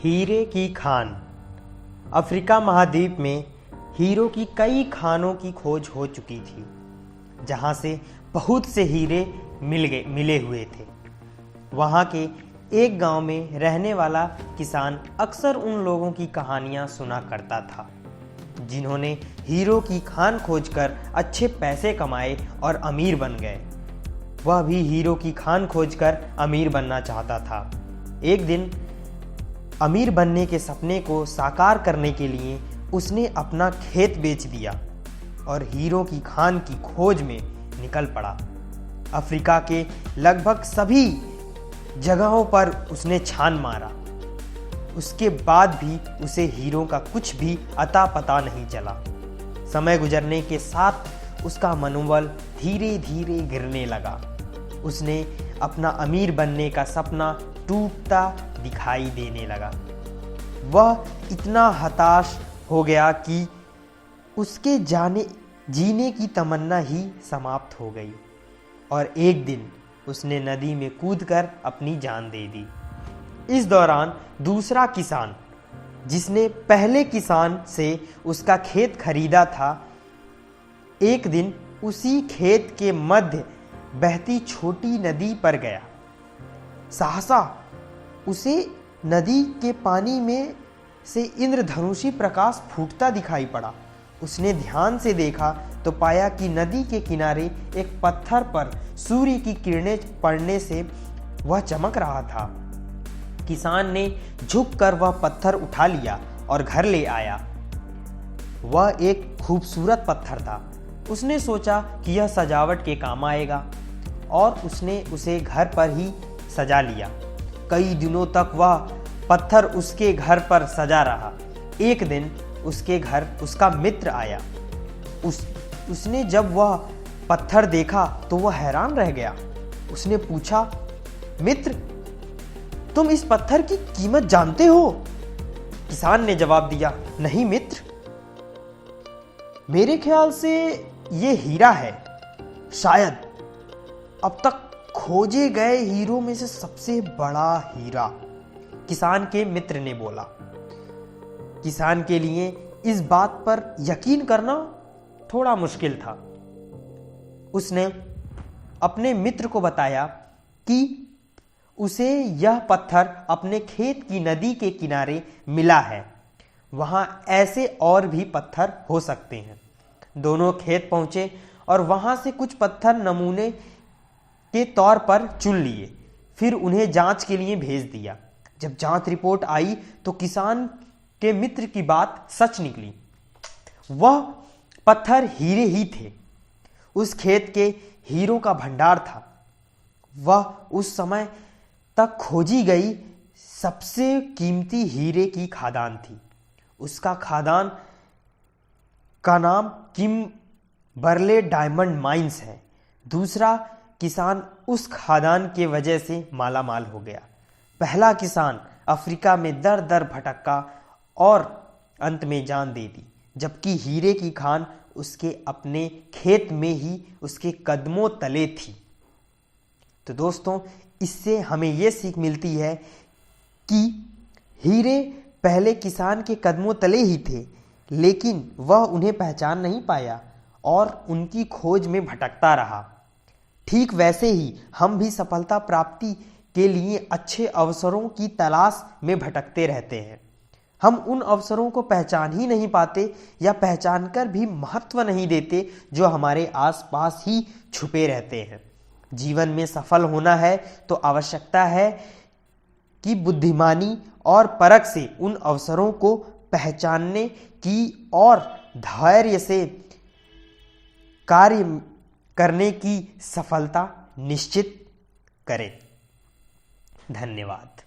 हीरे की खान। अफ्रीका महाद्वीप में हीरो की कई खानों की खोज हो चुकी थी, जहां से बहुत से हीरे मिले हुए थे। वहां के एक गांव में रहने वाला किसान अक्सर उन लोगों की कहानियां सुना करता था जिन्होंने हीरो की खान खोजकर अच्छे पैसे कमाए और अमीर बन गए। वह भी हीरो की खान खोजकर अमीर बनना चाहता था। एक दिन अमीर बनने के सपने को साकार करने के लिए उसने अपना खेत बेच दिया और हीरो की खान की खोज में निकल पड़ा। अफ्रीका के लगभग सभी जगहों पर उसने छान मारा। उसके बाद भी उसे हीरो का कुछ भी अता पता नहीं चला। समय गुजरने के साथ उसका मनोबल धीरे धीरे गिरने लगा। उसने अपना अमीर बनने का सपना टूटता दिखाई देने लगा। वह इतना हताश हो गया कि उसके जीने की तमन्ना ही समाप्त हो गई और एक दिन उसने नदी में कूदकर अपनी जान दे दी। इस दौरान दूसरा किसान, जिसने पहले किसान से उसका खेत खरीदा था, एक दिन उसी खेत के मध्य बहती छोटी नदी पर गया। सहसा उसे नदी के पानी में से इंद्रधनुषी प्रकाश फूटता दिखाई पड़ा। उसने ध्यान से देखा तो पाया कि नदी के किनारे एक पत्थर पर सूर्य की किरणें पड़ने से वह चमक रहा था। किसान ने झुककर वह पत्थर उठा लिया और घर ले आया। वह एक खूबसूरत पत्थर था। उसने सोचा कि यह सजावट के काम आएगा और उसने उसे घर पर ही सजा लिया। कई दिनों तक वह पत्थर उसके घर पर सजा रहा। एक दिन उसके घर उसका मित्र आया। उसने जब वह पत्थर देखा तो वह हैरान रह गया। उसने पूछा, मित्र, तुम इस पत्थर की कीमत जानते हो? किसान ने जवाब दिया, नहीं मित्र, मेरे ख्याल से ये हीरा है, शायद अब तक खोजे गए हीरो में से सबसे बड़ा हीरा। किसान के मित्र ने बोला। किसान के लिए इस बात पर यकीन करना थोड़ा मुश्किल था। उसने अपने मित्र को बताया कि उसे यह पत्थर अपने खेत की नदी के किनारे मिला है। वहां ऐसे और भी पत्थर हो सकते हैं। दोनों खेत पहुंचे और वहां से कुछ पत्थर नमूने के तौर पर चुन लिए। फिर उन्हें जांच के लिए भेज दिया। जब जांच रिपोर्ट आई तो किसान के मित्र की बात सच निकली। वह पत्थर हीरे ही थे। उस खेत के हीरों का भंडार था। वह उस समय तक खोजी गई सबसे कीमती हीरे की खादान थी। उसका खादान का नाम किम्बरले डायमंड माइंस है। दूसरा किसान उस खादान के वजह से माला माल हो गया। पहला किसान अफ्रीका में दर दर भटका और अंत में जान दे दी, जबकि हीरे की खान उसके अपने खेत में ही उसके कदमों तले थी। तो दोस्तों, इससे हमें यह सीख मिलती है कि हीरे पहले किसान के कदमों तले ही थे, लेकिन वह उन्हें पहचान नहीं पाया और उनकी खोज में भटकता रहा। ठीक वैसे ही हम भी सफलता प्राप्ति के लिए अच्छे अवसरों की तलाश में भटकते रहते हैं। हम उन अवसरों को पहचान ही नहीं पाते या पहचानकर भी महत्व नहीं देते जो हमारे आसपास ही छुपे रहते हैं। जीवन में सफल होना है तो आवश्यकता है कि बुद्धिमानी और परख से उन अवसरों को पहचानने की और धैर्य से कार्य करने की सफलता निश्चित करें। धन्यवाद।